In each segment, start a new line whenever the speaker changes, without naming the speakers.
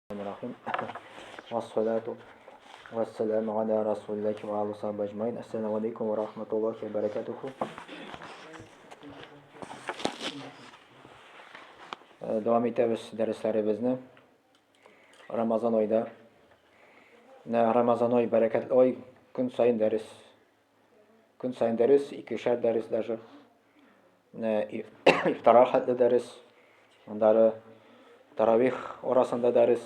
Bismillahirrahmanirrahim. Wassalatu wassalamu ala rasulillahi wa ala sahbihi ajmain. Assalamu alaikum wa rahmatullahi wa barakatuh. Davom etamiz darslarimizni. Ramazon oyida. Ramazon oyi barakatli oy, kun sayin dars. Kun sayin dars, ikişer ders даже. İftar haddi ders. Onları taravih orasında ders.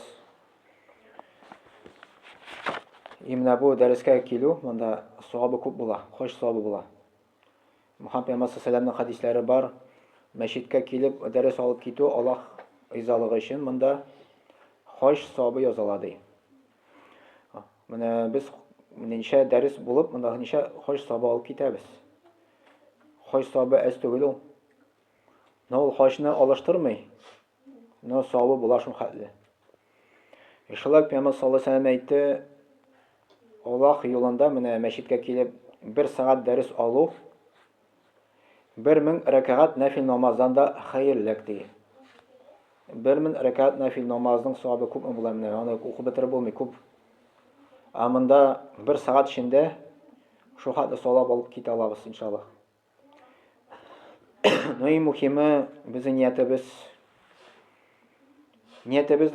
Именно bu dersga kelu, bunda savobi ko'p bo'la, xo'sh savobi bo'la. Muhammad Payg'ambar sollallohu alayhi vasallamning hadislari bor. Masjidga kelib dars olib ketu Alloh rizoligi uchun bunda xo'sh savobi yoziladi. Mana biz necha dars bo'lib, bunda necha xo'sh savobi olib ketamiz. Xo'sh savobi az tugul. Nol xo'shni olishtirmay. No savobi bo'la shu xatli. Inshaalloh Payg'ambar sollallohu alayhi vasallam aytdi, Alloh yo'lida mana masjidga kelib 1 soat dars olib 1000 rakat nafil namozdan da xayrlik deydi. 1000 rakat nafil namozning savobi ko'p bo'ladi. Ya'ni o'qib bitirib bo'lmay ko'p. Amanda 1 soat ichida shu hadda savob olib keta olamiz inshaalloh. Eng muhimi bizning niyatimiz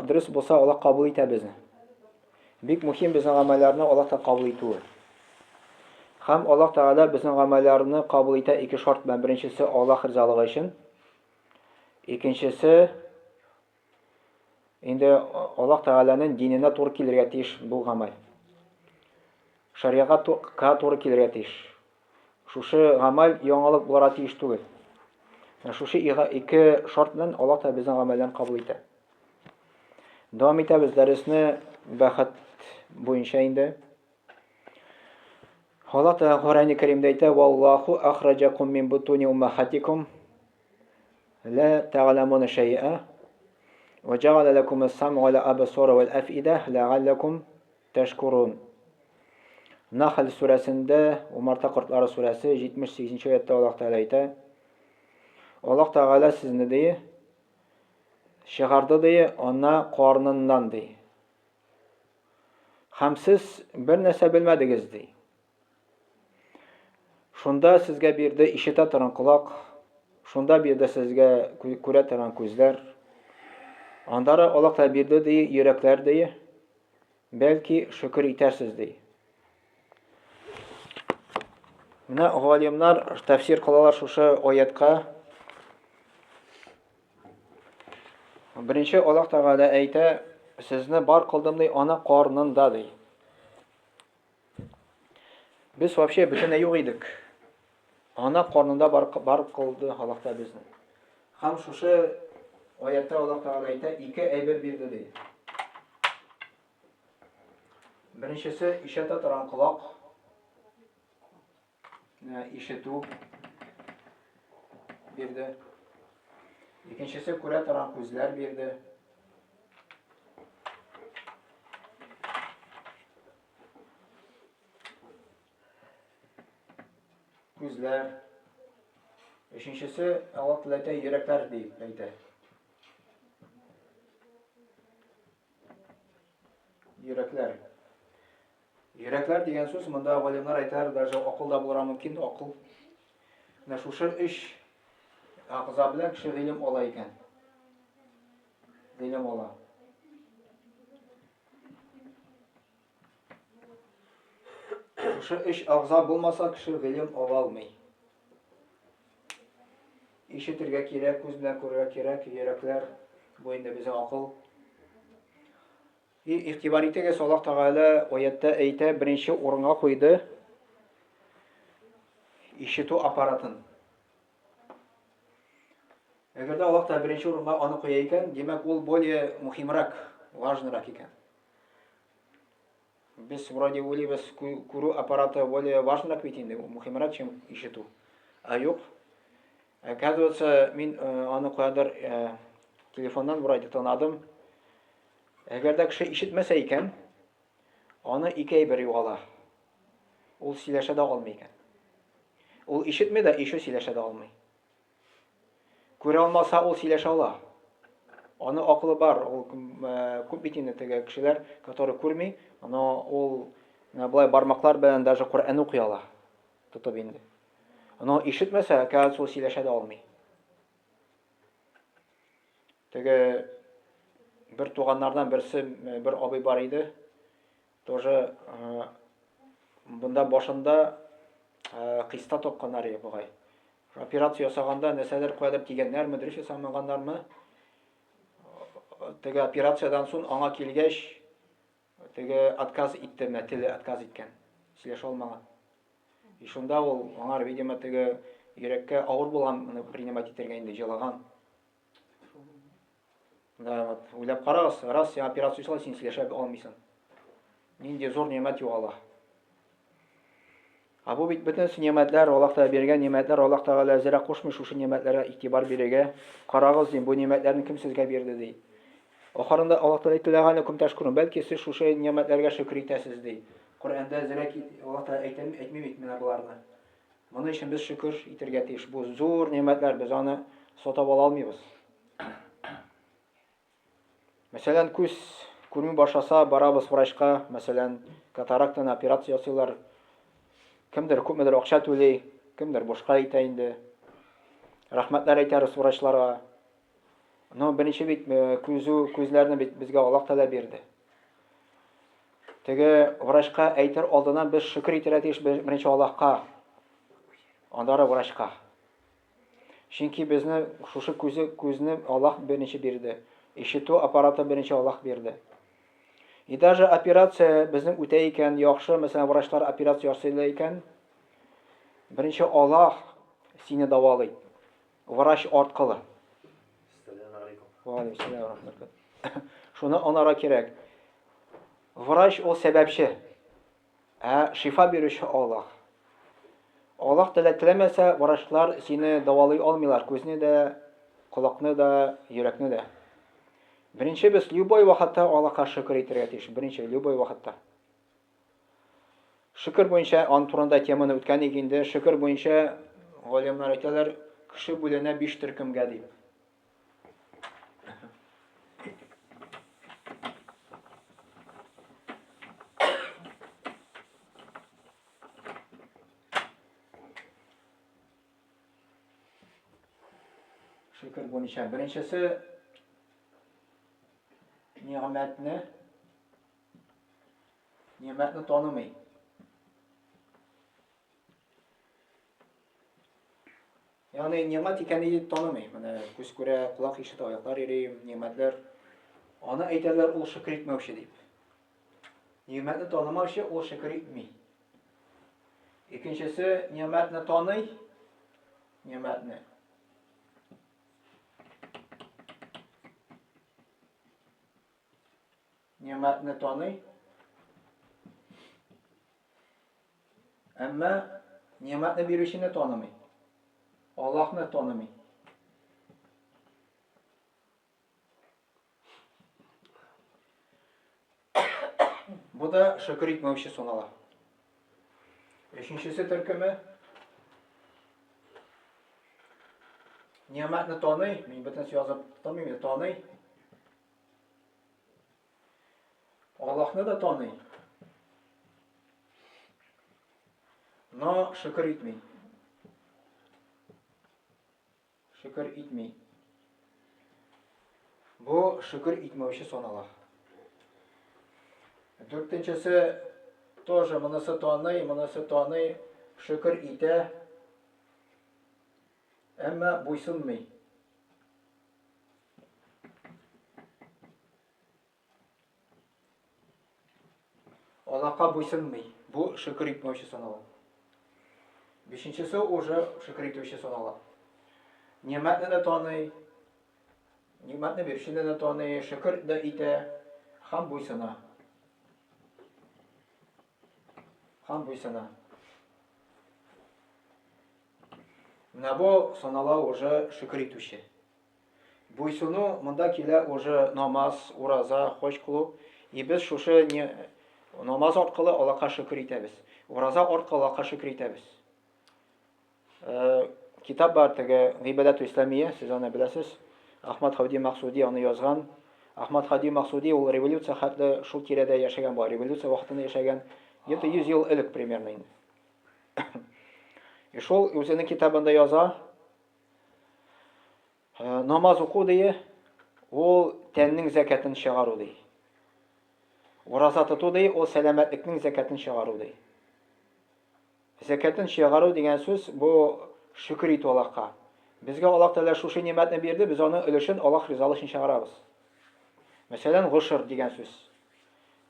durust bo'lsa Alloh qabul etadi bizni. Bek muhim bizning amallarni Alloh taolo qabul etadi. Ham Alloh taolo bizning amallarni qabul etadi ikki shart bilan. Birinchisi Alloh rizoligi uchun. Ikkinchisi endi Alloh taolaning dinini to'g'ri keltirga tegish bu amal. Shariatga to'g'ri keltirga tegish. Shu amal yangilik bo'la tegish tugul. Shu ikki shart bilan Alloh taolo bizning amallarni qabul etadi. Davom etamiz darsni bahs bo'yicha endi. Alloh taolo Qur'oni Karimda aytadi: "Vallohu akhrajakum min butuni ummahatikum la ta'lamuna shay'a va ja'ala lakum as-sam'a wal absara wal af'ida la'allakum tashkurun." Nahl surasida, Umar Taqirlar surasi 78-oyatda Alloh taolo aytadi: Alloh taolo sizni deydi, shigardi deydi, ona qornindan deydi. Ham siz bir narsa bilmadingiz deydi. Shunda sizga berdi eshita turgan quloq, shunda berdi sizga ko'ra turgan ko'zlar. Andara Alloh taolo berdi deydi, yuraklar deydi. Balki shukr etarsiz deydi. Mana olimlar tafsir qilalar shu oyatga. Birinchi Alloh taolo aytadi, sizni bor qildim deydi, ona qorninda deydi. Biz вообще butunlay yo'q edik. Ona qornida bar qildi Alloh taolo bizni. Ham shu oyatda Alloh taolo aytadi, ikki ayb berdi deydi. Birinchisi eshita turgan quloq, eshituv berdi. İkincisi ko'ra turgan ko'zlar berdi. Ko'zlar. Uchinchisi Alloh taolo yuraklar deydi aytadi. Yuraklar. Yuraklar degan so'z bunda olimlar aytar, даже aqlda bo'lishi mumkin, aql. Mana shu ish aqza bilan kishi ilm olar ekan. Ilm olar. Shu ish aqza bo'lmasa kishi ilm ola olmaydi. Eshitirga kerak, ko'z bilan ko'rga kerak, yuraklar bo'yinda bizning aql. E'tibor etingizga Alloh taolo oyatda aytadi, birinchi o'ringa qo'ydi eshituv apparatini. Agarda Alloh taolo birinchi o'ringa uni qo'yar ekan, demak u более muhimroq, важныйroq ekan. Biz вроде o'ylaymiz, ko'ruv apparati более важныйroq endi, muhimroq, чем eshituv. A yo'q. Оказывается, men uni qo'yadir telefondan вроде tanladim. Agarda kishi eshitmasa ekan, uni ikki bir yo'qolar. U silashada olmaydi. U eshitmaydi, eshu silashada olmaydi. Ko'ra olmasa u silasha olar. Аны акылы бар, ул күп бит инде теге кешеләр, которые күрми, аны ул болай бармаклар белән даже Коръән укый ала. Тотып инде. Аны ишетмәсә, кәгазь ул сөйләшә дә алмый. Теге бер туганнардан берсе, бер абый бар иде. Тоже бunda башында кыйста тапканнар иде бугай. Операция ясаганда нәрсәләр куядыр тигәннәрме, дөрес ясамаганнармы? Теге операциядан соң аңа килгәч, теге отказ итте, теле отказ иткән. Сөйләшә алмаган. И шунда ул аңар, видимо, теге йөрәккә авыр булган принимать итәргә инде җылаган. Да, вот, уйлап карагыз, раз син операция ясала, син сөйләшә алмыйсың. Нинди зур нимәт югала. Бу бит бөтен нимәтләр, Аллаһ Тәгалә биргән нимәтләр, Аллаһ Тәгалә зирә кушмый шушы нимәтләргә игътибар бирергә. Карагыз, дим, бу нимәтләрне кем сезгә бирде ди. Ахырында Аллаһ Тәгалә әйтелгән тәшкүрен, бәлки сез шушы нимәтләргә шөкр итәсез ди. Коръәндә зирә Аллаһ Тәгалә әйтми бит менә буларны. Моны өчен без шөкр итәргә тиеш. Бу зур нимәтләр, без аны сатып ала алмыйбыз. Мәсәлән, күз күрми башласа, барабыз врачка, мәсәлән, катарактан операция ясыйлар. Кемдер күпмедер акча түли, кемдер бушка итә инде. Рәхмәтләр әйтәбез врачларга. Но беренче бит күзләрне бит безгә Аллаһ Тәгалә бирде. Теге врачка әйтер алдыннан без шөкр итәргә тиеш беренче Аллаһка. Андары врачка. Чөнки безне шушы күзне Аллаһ беренче бирде. Ишетү аппараты беренче Аллаһ бирде. И даже операция безнең үтә икән, яхшы, мәсәлән, врачлар операция ясыйлар икән, беренче Аллаһ сине дәвалый. Врач арткылы. Ва алейкум рахмәт. Шуны анара кирәк. Врач ул сәбәпче. Шифа бирүче Аллаһ. Аллаһ теләмәсә, врачлар сине дәвалый алмыйлар, күзне дә, колакны да, йөрәкне дә. Беренче без любой вакытта Аллаһка шөкр итәргә тиеш. Беренче любой вакытта. Шөкр буенча ан турында теманы үткән инде. Шөкр буенча галимнар әйтәләр, кеше бүленә 5 төркемгә дип. Şükür буенча беренчесе nimetni tanımay. Yani nimet ikeni tanımay. Mana göz күрә, kulak işitә, аяклар йөри, nimetler. Аны әйтәләр, ул шөкр итмәүче дип. Nimetni tanымаучы ул шөкр итми. Икенчесе nimetni таный, nimetni. Nimetni таный. Әмма nimetni бирүчене танымый. Аллаһны танымый. Бу да шөкр итмәүче санала. Өченчесе төркеме nimetni таный, мин бөтен язып танымыйм, таный. Аллаһны да таный. Но шөкр итми. Шөкр итми. Бу шөкр итмәүче санала. Дүртенчесе тоже монысы таный, шөкр итә. Әмма буйсынмый. Аллаһка буйсынмый. Бу шөкр итмәүче санала. Бишенчесе уже шөкр итүче санала. Nimetni de таный, nimetni бирүчене дә таный, шөкр дә итә, һәм буйсына. Менә бу санала уже шөкр итүче. Буйсыну монда килә уже намаз, ураза, хаҗ кылу. И без шушы намаз аркылы Аллаһка шөкр итәбез. Ураза аркылы Аллаһка шөкр итәбез. Китап бар теге Гыйбадат исләмия, сез аны беләсез. Ахмад Хауди Максуди аны язган. Ахмад Хауди Максуди ул революция хәтле шул тирәдә яшәгән бар. Революция вакытында яшәгән. Где-то 100 ел элек примерно инде. И шул үзенең китабында яза, намаз уку дие, ул тәннең зәкатын чыгару ди. Ураза тоту ди, ул сәламәтлекнең зәкатын чыгару ди. Зәкатын чыгару дигән сүз бу шөкер итү Аллаһка. Безгә Аллаһ Тәгалә шушы нимәтне бирде, без аны өлешен Аллаһ ризалыгы өчен чыгарабыз. Мәсәлән, гушр дигән сүз.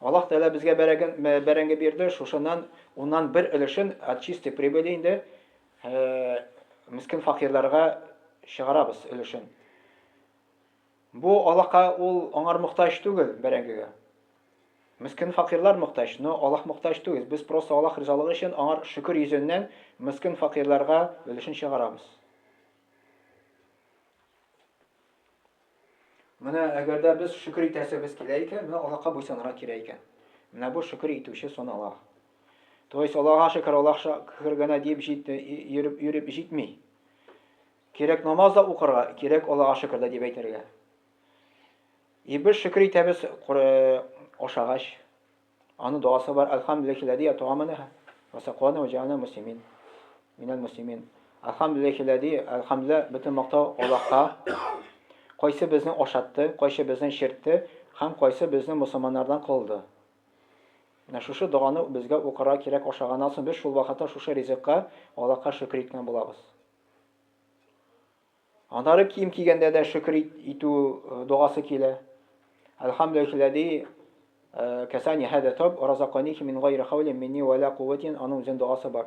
Аллаһ Тәгалә безгә бәрәңге бирде, шушыннан уннан бер өлешен от чистой прибыли инде мискин факирларга чыгарабыз өлешен. Бу Аллаһка ул аңар мохтаҗ түгел бәрәңгегә. Мискин факирлар мохтаҗ, но Аллаһ мохтаҗ түгел. Без просто Аллаһ ризалыгы өчен аңар шөкер йөзеннән мискин факирларга өлешен чыгарабыз. Менә әгәр дә без шөкер итәсебез килә икән, менә Аллаһка буйсынырга кирәк икән. Менә бу шөкер итүче санала. То есть Аллаһка шөкер генә дип йөреп җитми. Кирәк намаз да укырга, кирәк Аллаһка шөкер дә дип әйтергә. И без шөкер итәбез ашагач. Аны дуасы бар. Алхамдулиллахи ат'амана ва сaqana ва ja'alna muslimin. Минал муслимин. Алхамдулиллахи алхамдулилlah бөтен мактау Аллаһка. Кайсы безне ашатты, кайсы безне шертте, һәм кайсы безне мусламаннардан кылды. Менә шушы дуаны безгә укырга кирәк ашаганнан соң без шул вакытта шушы ризыкка Аллаһка шөкер иткән булабыз. Аннары кием кигәндә дә шөкер итү дуасы килә. Алхамдулиллахи касани хада таб ва разаканихи мин гайри хавлин минни ва ла кувватин аның үзен дуасы бар.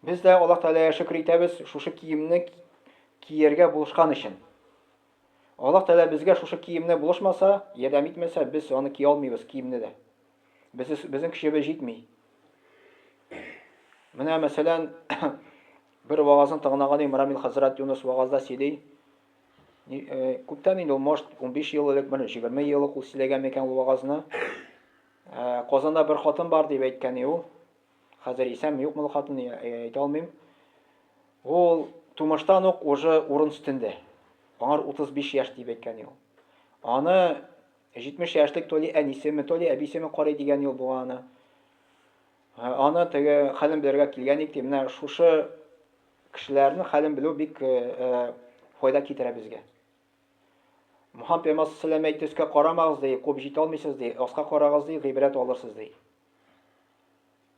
Без дә Аллаһ Тәгаләгә шөкер итәбез шушы киемне киергә булышкан өчен. Аллаһ Тәгалә безгә шушы киемне булышмаса, ярдәм итмәсә, без аны кия алмыйбыз киемне дә. Безнең көчебез җитми. Менә мәсәлән, бер вагызын тыңлаган идем, Рамил хәзрәт Юнус вагызда сөйли. Күптән инде, может, 15 ел элек, 20 ел ул сөйләгән микән ул вагызны. Казанда бер хатын бар дип әйткән ул. Хәзер исәм юкмы ул хатын, әйтә алмыйм. Ул тумыштан ук уже урын өстендә. Аңар 35 яшь дип әйткән ул. Аны 70 яшьлек толи әнисеме, толи әбисеме карый дигән ел бу аны. Аны теге хәлен белергә килгән ик, менә шушы кешеләрнең хәлен белү бик файда китерә безгә. Мөхәммәд пәйгамбәр саллаллаһу алейһи ва сәлләм карамагыз ди, күп җитә алмыйсыз ди, аска карагыз ди, гыйбрәт алырсыз ди.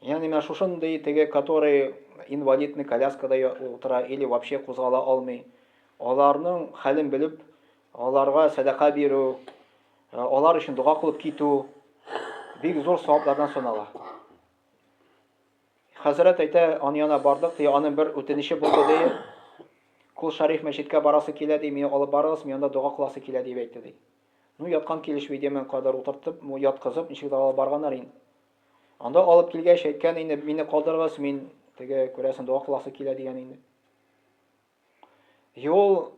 Ягъни менә шушындый теге, который инвалидный коляскада утыра или вообще кузгала алмый, аларның хәлен белеп, аларга садака бирү, алар өчен дуга кылып китү бик зур саваплардан санала. Хәзрәт әйтә, аны яна бардык, ди, аның бер үтенече булды ди. Кул Шариф мәчеткә барасы килә ди, мине алып барыгыз, мен анда дуга кыласы килә дип әйтте ди. Ну яткан килешми ди, мен кадәр утыртып, яткызып, ничек дә алып барганнар инде. Анда алып килгәч әйткән инде, мине калдырыгыз, мин теге күрәсен дуга кыласы килә дигән инде. Юл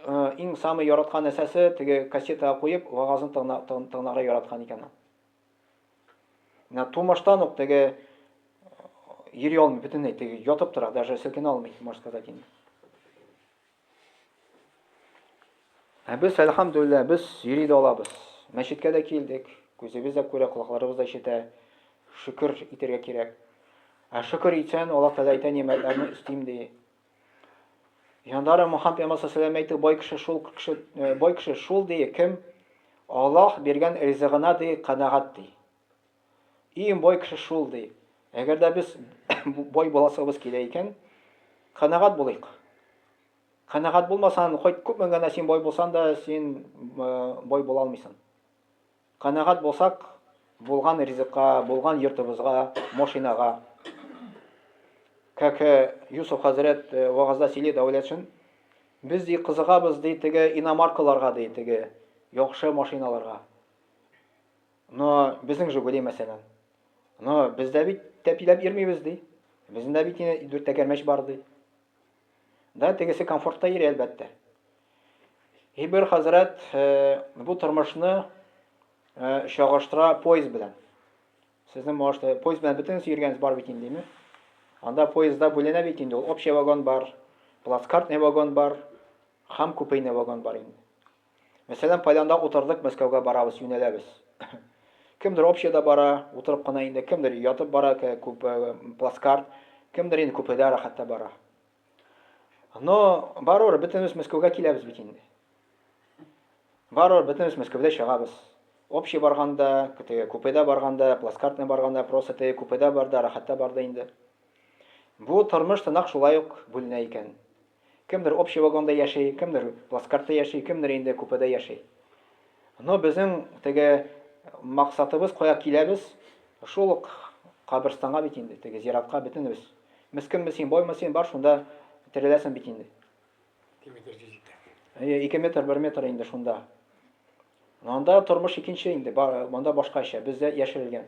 иң самый яраткан нәрсәсе теге кассетага куеп, вагызын тыңларга яраткан икән. Менә тумыштан ук теге йөри алмый, бөтенләй теге ятып тора, даже селкенә алмый, можно сказать инде. Без әлхәмдүлилләh, без йөри дә алабыз. Мәчеткә дә килдек, күзебез дә күрә, колакларыбыз да ишетә. Шөкер итәргә кирәк. Шөкер итсәң, Аллаһ Тәгалә әйтә, нимәтләрне үстим ди. Яндары Мөхәммәд пәйгамбәр саллаллаһу алейһи ва сәлләм бай кеше шул ди, кем Аллаһ биргән ризыгына ди канагать ди. Иң бай кеше шул ди. Әгәр дә без бай буласыбыз килә икән, канагать булыйк. Канагать булмасаң, хоть күпме генә син бай булсаң да, син бай була алмыйсың. Канагать булсак, булган ризыкка, булган йортыбызга, машинага. Как Юсуф хәзрәт вагызда сөйли дәүләтшин, без ди кызыгабыз ди теге иномаркаларга ди, теге яхшы машиналарга. Но безнең Жигули мәсәлән. Но бездә бит тәпиләп йөрмибез ди. Безнең дә бит 4 тәкәрмәч бар ди. Да тегесе комфортта йөри әлбәттә. Бер хәзрәт бу тормышны чагыштыра поезд белән. Сезнең может поезд белән бөтенсез йөргәнез бар бит инде, анда поездда бүленә бит инде. Общий вагон бар, плацкартный вагон бар, һәм купейный вагон бар инде. Мәсәлән, Поляндә утырдык, Мәскәүгә барабыз, юнәләбез. Кемдер общеда бара, утырып кына инде, кемдер ятып бара, күп плацкарт, кемдер инде купеда рәхәттә бара. Но барыр, бөтенебез Мәскәүгә киләбез бит инде. Барыр, бөтенебез Мәскәүдә чыгабыз. Общий барганда, купеда барганда, плацкартны барганда, просто купеда барда, рәхәттә барда инде. Бу тормыш нәкъ шулай ук бүленә икән. Кемдер общий вагонда яши, кемдер плацкартта яши, кемдер инде купеда яши. Но безнең максатыбыз кая киләбез? Шул ук каберстанга бит инде, зиратка бөтенебез. Мискенме син, боймы син, бар шунда тереләсен бит инде. 2 метр, 1 метр инде шунда. Анда тормыш икенче инде, монда башкача, бездә яшерелгән.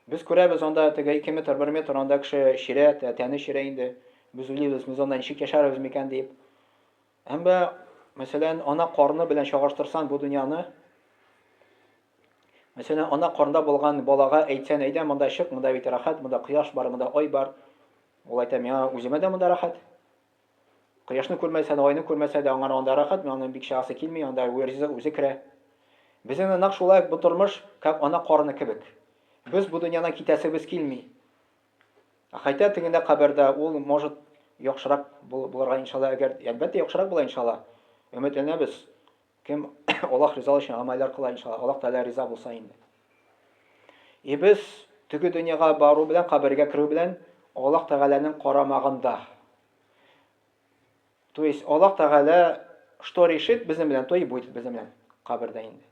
Без күрәбез анда 2 метр, 1 метр анда кеше ширә, тәне ширә инде. Без уйлыйбыз, без анда ничек яшәрбез микән дип. Әмма, мәсәлән, ана карны белән чагыштырсаң бу дөньяны, мәсәлән, ана карында булган балага әйтсәң, әйдә, монда чык, монда бит рәхәт, монда кояш бар, монда ай бар. Ул әйтә, миңа үземә дә монда рәхәт. Кояшны күрмәсә дә, айны күрмәсә дә, аңа рәхәт, миңа бик шагысы килми, анда үзе керә. Безнең нәкъ шулай бу тормыш, как ана карны кебек. Без бу дөньядан китәсебез килми. Хәтта тегендә кабердә ул может яхшырак булырга иншалла, әгәр әлбәттә яхшырак була иншалла. Өметләнәбез. Кем Аллаһ ризалыгы өчен амаллар кыла иншалла, Аллаһ Тәгалә риза булса инде. Без теге дөньяга бару белән, кабергә керү белән Аллаһ Тәгаләнең карамагында. То есть Аллаһ Тәгалә что решит безнең белән, то и будет безнең белән кабердә инде.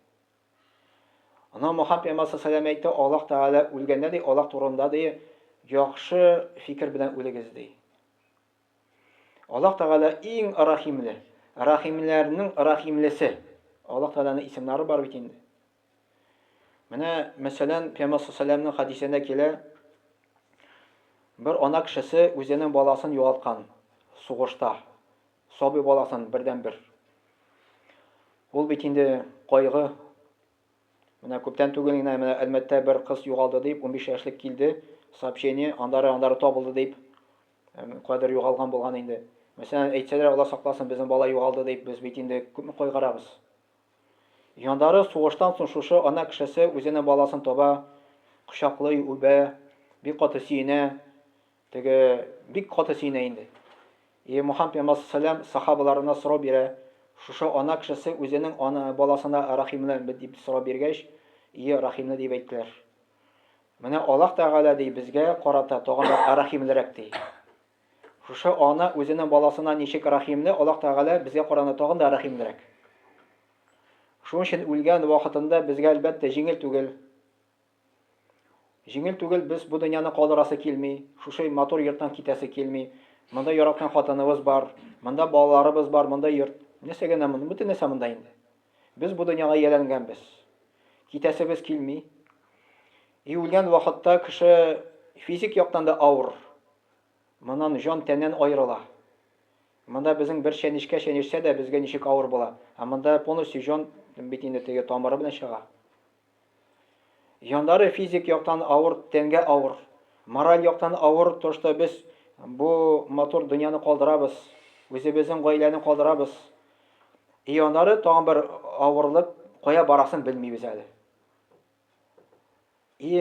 Ана Мөхәммәд пәйгамбәр саллаллаһу әйтте, Аллаһ Тәгалә үлгәндә ди, Аллаһ турында ди, яхшы фикер белән үлегез ди. Аллаһ Тәгалә иң рәхимле, рәхимләрнең рәхимлесе. Аллаһ Тәгаләнең исемнәре бар бит инде. Менә мәсәлән, пәйгамбәр саллаллаһу әйһи хадисендә килә, бер ана кешесе үзенең баласын югалткан сугышта. Сабый баласын бердән-бер. Ул бит инде кайгы. Менә күптән түгел генә менә Әлмәттә бер кыз югалды дип, 15 яшьлек килде, сообщение, андары табылды дип, кадәр югалган булган инде. Мәсәлән, әйтсәләр, Алла сакласын, безнең бала югалды дип, без бит инде күпме кайгырабыз. Яндары сугыштан соң шушы ана кешесе үзенең баласын таба, кочаклый, үбә, бик каты сөенә, бик каты сөенә инде. Мөхәммәд пәйгамбәр саллаллаһу сахабаларына сорау бирә, шушы ана кешесе үзенең ана баласына рәхимле дип сорау биргәч, рәхимле дип әйттеләр. Менә Аллаһ Тәгалә ди безгә карата тагын да рәхимлерәк ди. Шушы ана үзенең баласына ничек рәхимле, Аллаһ Тәгалә безгә карата тагын да рәхимлерәк. Шуның өчен үлгән вакытында безгә әлбәттә җиңел түгел. Җиңел түгел, без бу дөньяны калдырасы килми, шушы матур йорттан китәсе килми. Монда яраткан хатыныбыз бар, монда балаларыбыз бар, монда йорт. Нәрсәгә монда? Бөтен нәрсә монда инде. Без бу дөньяга яләнгәнбез. Китәсебез килми. Үлгән вакытта кеше физик яктан да авыр. Моннан җан тәннән аерыла. Монда безнең бер чәнечкә чәнешсә дә безгә ничек авыр була. Монда полностью җан бит инде тамыры белән чыга. Җандары физик яктан авыр, тәнгә авыр. Мораль яктан авыр, то что без бу матур дөньяны калдырабыз, үзебезнең гаиләне калдырабыз. Яннары тагын бер авырлык, кая барасын белмибез әле.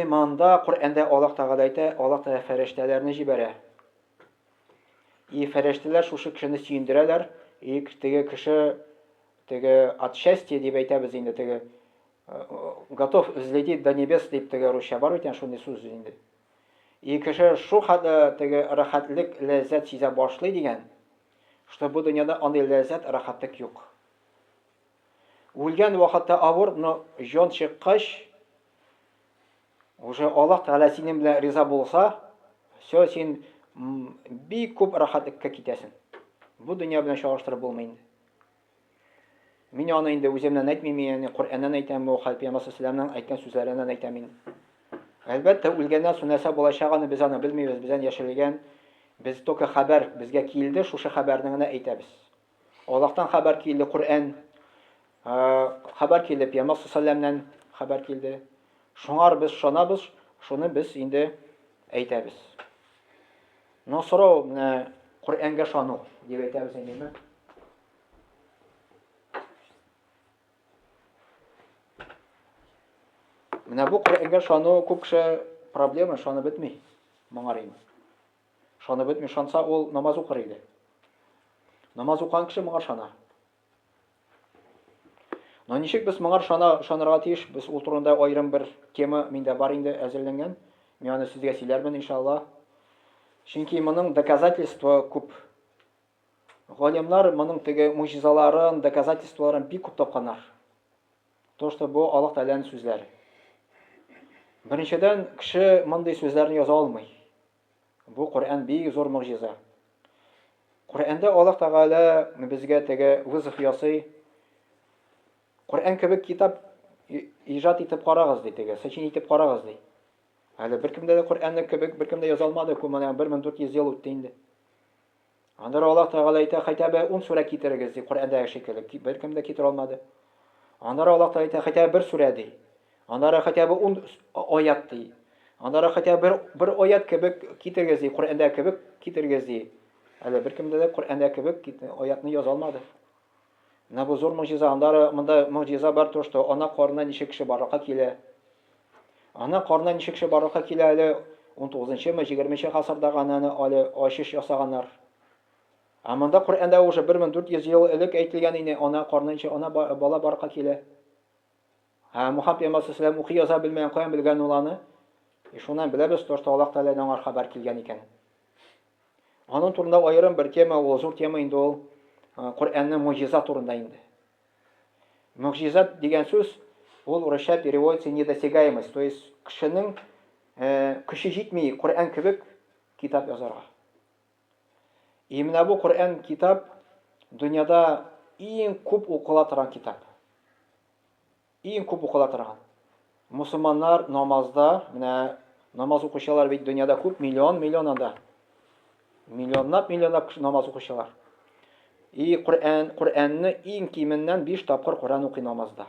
Монда Коръәндә Аллаһ Тәгалә әйтә, Аллаһ Тәгалә фәрештәләрне җибәрә. Фәрештәләр шушы кешене сөендерәләр, теге кеше от счастья дип әйтәбез инде, готов взлететь до небес дип русча бар икән, шундый сүз инде. Кеше шу хәлдә рәхәтлек, ләззәт сизә башлый дигән, что бу дөньяда андый ләззәт, рәхәтлек юк. Үлгән вакытта авыр, но җан чыккач, уже Аллаһ Тәгалә синең белән риза булса, все, син бик күп рәхәтлеккә китәсең. Бу дөнья белән чагыштырып булмый инде. Мин аны инде үземнән әйтмим, ягъни Коръәннән әйтәм, бу Пәйгамбәр саллаллаһу әйткән сүзләреннән әйтәм мин. Әлбәттә, үлгәннән соң нәрсә булачагын без аны белмибез, бездән яшерелгән. Без только хәбәр безгә килде, шушы хәбәрне генә әйтәбез. Аллаһтан хәбәр килде, Коръән, хәбәр килде, Пәйгамбәр саллаллаһу хәбәр килде. Шуңар без шунабыз, шуны без инде әйтәбез. Но сорау, Коръәнгә шану дип әйтәбез инде. Менә бу Коръәнгә шану күп кеше проблема, шаны бетми. Моңарый. Шаны бетми, шанса ул намаз укыр иде. Намаз укыган кеше моңар шана. Но ничек без моңар шанырга тиеш? Без ул турында аерым бер тема миндә бар инде әзерләнгән. Мин аны сезгә сөйләрмен иншаллах. Чөнки моның доказательства күп. Галимнар моның теге муҗизаларын, доказательстволарын бик күп тапканнар. То, что бу Аллаһ Тәгаләнең сүзләре. Беренчедән, кеше мондый сүзләрне яза алмый. Бу Коръән бик зур муҗиза. Коръәндә Аллаһ Тәгалә безгә теге вызыф ясый. Коръән кебек китап иҗат итеп карагыз ди теге, сәчен итеп карагыз ди. Әле беркемдә дә Коръәнне кебек беркемдә яза алмады, күмәнә 1400 ел үтте инде. Анда Аллаһ Тәгалә әйтә, хәтта 10 сүрә китерегез ди, Коръәндә шикелле. Беркемдә китер алмады. Анда Аллаһ Тәгалә әйтә, хәтта бер сүрә ди. Анда хәтта 10 аят ди. Анда хәтта бер аят кебек китергез ди, Коръәндә кебек китергез ди. Әле беркемдә дә Коръәндә кебек аятны яза алмады. Менә бу зур муҗиза, анда монда муҗиза бар, то, что ана карнына ничек кеше барлыкка килә. Ана карнына ничек кеше барлыкка килә, әле 19-мы, 20-нче гасырдагы ананы әле ачыш ясаганнар. Ә монда Коръәндә уже 1400 ел элек әйтелгән иде, ана карнынча ана бала барлыкка килә. Мухаммад пәйгамбәр саллаллаху укый яза белмәгән, каян белгән ул аны? Шуннан беләбез, то, что Аллаһ Тәгаләнең аңа хәбәр килгән икән. Аның турында аерым бер тема, ул зур тема инде ул. Коръәннең муҗиза турында инде. Муҗизат дигән сүз ул урысча переводится недосягаемость, то есть кешенең көче җитми Коръән кебек китап язарга. Именно бу Коръән китап дөньяда иң күп укыла торган китап. Иң күп укыла торган. Мусламаннар намазда, менә намаз укучылар бит дөньяда күп, миллионнарда. Миллионлап намаз укучылар. И Коръәнне иң киминнән 5 тапкыр Коръән укый намазда.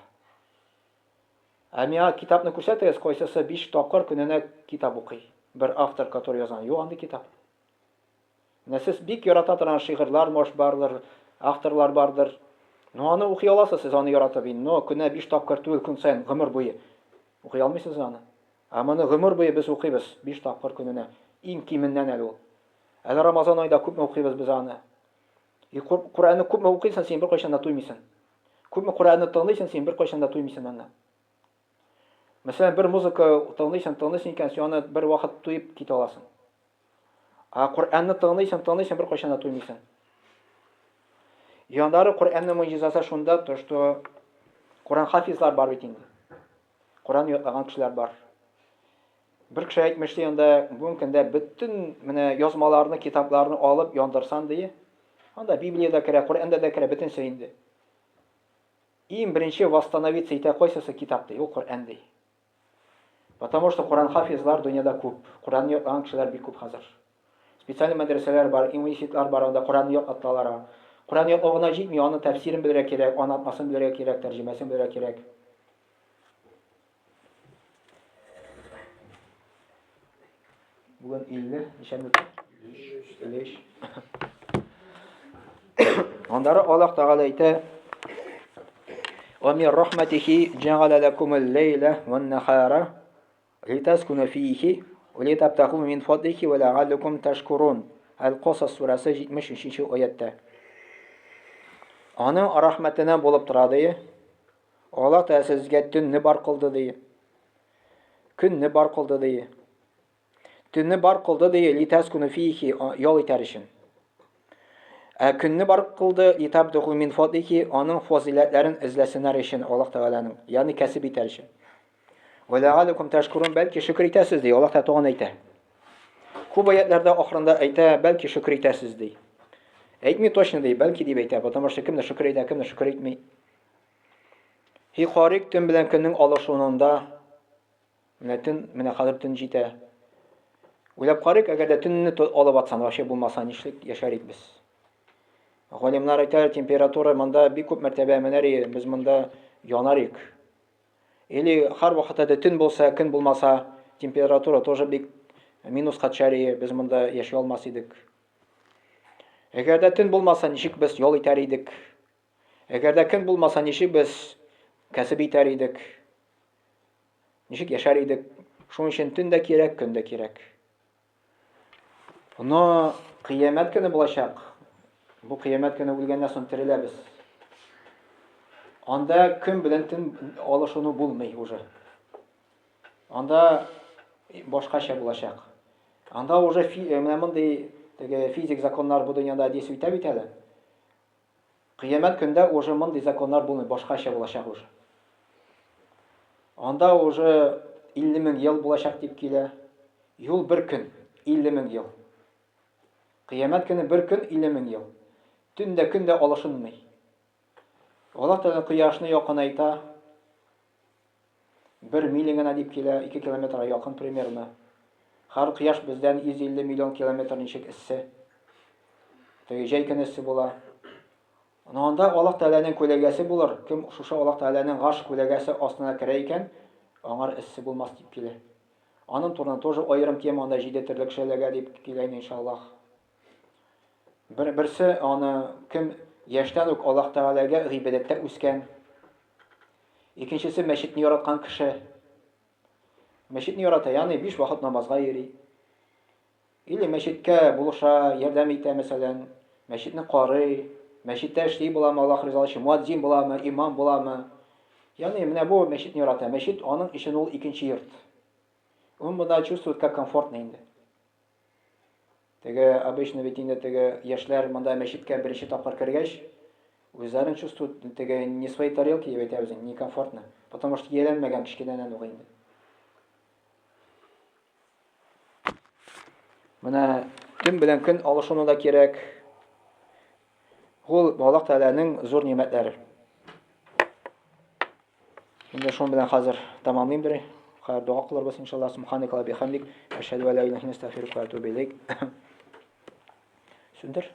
Миңа китапны күрсәтегез, кайсысы 5 тапкыр көненә китап укый. Бер автор, который язган, юк андый китап. Менә сез бик ярата торган шигырьләр бардыр, авторлар бардыр. Но аны укый аласыз, сез аны яратып инде. Но көненә 5 тапкыр түгел, көн сайын гомер буе укый алмыйсыз аны. Моны гомер буе без укыйбыз 5 тапкыр көненә. Иң киминнән әле ул. Әле Рамазан айда күпме укыйбыз без аны. Коръәнне күпме укыйсың, син бер кайчан да туймыйсың. Күпме Коръәнне тыңлыйсың, син бер кайчан да туймыйсың аны. Мәсәлән, бер музыка тыңлыйсың икән, син аны бер вакыт туйып китә аласың. Коръәнне тыңлыйсың, бер кайчан да туймыйсың. Яндары Коръәннең муҗизасы шунда, то, что Коръән хафизлар бар бит инде. Коръән ятлаган кешеләр бар. Бер кеше әйтмешти, анда бүген көндә бөтен менә язмаларны, китапларны алып яндырсан ди. Анда Библиядә керә, Коръәндә дә керә, бөтенсе инде. Иң беренче восстановиться итә кайсысы китап ди, ул Коръән ди. Потому что Коръән хафизлар дөньяда күп. Коръән ятлаган кешеләр бик күп хәзер. Специаль мәдрәсәләр бар, университетлар бар, анда Коръән ятлаалар. Коръән ятлагына җитми, аны тәфсирен белергә кирәк, анатмасын белергә кирәк, тәрҗемәсен белергә кирәк. Бүген 50, ничә минут? 5. Андары Аллаһ Тәгалә әйтә: "Ва мин рахматихи джа'ала лакумул лейла ван нахара литаскуну фиhi ва литабтагу мин фадлихи ва лa'allakum tashkurun." Ал-Касас сурәсе 73-нче аятта. Аның рахмәтенә булып тора ди. Аллаһ Тәгалә сезгә төнне бар кылды ди. Көнне бар кылды ди. Төнне бар кылды ди, литаскуну фиhi, ял итәр өчен. Көнне бар кылды, литабтагу мин фадлихи, аның фазилатларын эзләсеннәр өчен Аллаһ Тәгаләнең, ягъни кәсеп итәр өчен. Ва лa'allakum tashkurun, бәлки шөкр итәсез ди, Аллаһ Тәгалә әйтә. Күп аятларда ахырында әйтә, бәлки шөкр итәсез ди. Әйтми точно ди, бәлки дип әйтә, потому что кемне шөкр итә, кемне шөкр итми. Хикарик төн белән көннең алышуында, менә хәзер төн җитә. Уйлап карыйк, әгәр дә төнне алып атсан, вообще булмаса нишлек яшәр идек без? Галимнар әйтәләр, температура монда бик күп мәртәбә менәр, без монда янар идек. Или һәр вакытта төн булса, көн булмаса, температура тоже бик минуска төшәр, без монда яшәй алмас идек. Әгәр дә төн булмаса, ничек без ял итәр идек? Әгәр дә көн булмаса, ничек без кәсеп итәр идек? Ничек яшәр идек? Шуның өчен төн дә кирәк, көн дә кирәк. Аны кыямәт көне булачак. Бу кыямәт көне үлгәннән соң тереләбез. Анда көн белән төн алышыну булмый уже. Анда башкача булачак. Анда уже менә мондый физик законнар бу дөньяда действий итә бит әле. Кыямәт көндә уже мондый законнар булмый, башкача булачак уже. Анда уже 50 мең ел булачак дип килә. Юл бер көн, 50 мең ел. Кыямәт көне бер көн, 50 мең ел. Төн дә көн дә алышынмый. Аллаһ Тәгалә кояшны якынайта. 1 миля гына дип килә, 2 километрга якын примерно. Һәр кояш бездән 150 миллион километр ничек эссе. Теге җәй көне эссе була. Анда Аллаһ Тәгаләнең күләгәсе булыр. Кем шушы Аллаһ Тәгаләнең гаш күләгәсе астына керә икән, аңар эссе булмас дип килә. Аның турында тоже аерым тема анда 7 төрле кешеләргә дип килә иншаллаһ. Берсе аны кем яшьтән үк Аллаһ Тәгаләгә гыйбадәттә үскән. Икенчесе мәчетне яраткан кеше. Мәчетне ярата, ягъни 5 вакыт намазга йөри. Или мәчеткә булыша, ярдәм итә мәсәлән, мәчетне карый, мәчеттә эшли буламы, Аллаһ ризалыгы өчен муадзин буламы, имам буламы. Ягъни менә бу мәчетне ярата. Мәчет аның өчен ул икенче йорт. Он монда чувствует как комфортно инде. Теге обычно бит инде теге яшьләр монда мәчеткә беренче тапкыр кергәч, үзләрен чувствуют теге не свои тарелки дип әйтәбез, некомфортно, потому что ияләнмәгән кичкенәнән ук инде. Менә төн белән көн алышыну да кирәк. Ул Аллаһ Тәгаләнең зур нимәтләре. Инде шуның белән хәзер тәмамлыйм. Хәер дуа кылырбыз иншаллаһ. Субханакалла ва бихамдик, ашһаду ан ла илаха илля анта, астагфирука ва атубу илейк. Сүндер.